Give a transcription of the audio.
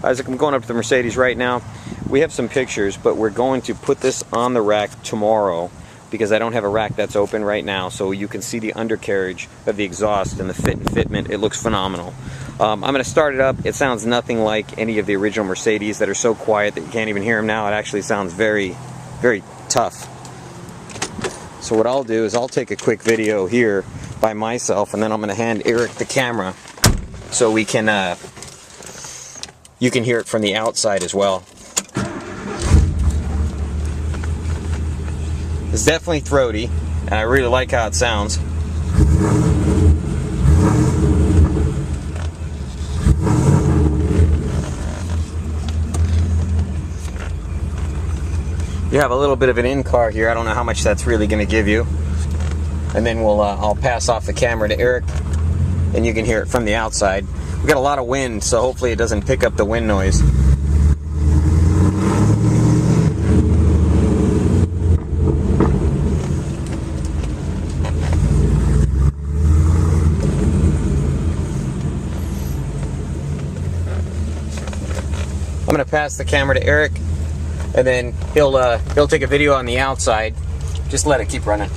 Isaac, I'm going up to the Mercedes right now. We have some pictures, but we're going to put this on the rack tomorrow because I don't have a rack that's open right now, so you can see the undercarriage of the exhaust and the fit and fitment. It looks phenomenal. I'm going to start it up. It sounds nothing like any of the original Mercedes that are so quiet that you can't even hear them now. It actually sounds very, very tough. So what I'll do is I'll take a quick video here by myself, and then I'm going to hand Eric the camera so we can, you can hear it from the outside as well. It's definitely throaty, and I really like how it sounds. You have a little bit of an in-car here. I don't know how much that's really going to give you. And then I'll pass off the camera to Eric, and you can hear it from the outside. We've got a lot of wind, so hopefully it doesn't pick up the wind noise. I'm going to pass the camera to Eric, and then he'll take a video on the outside. Just let it keep running.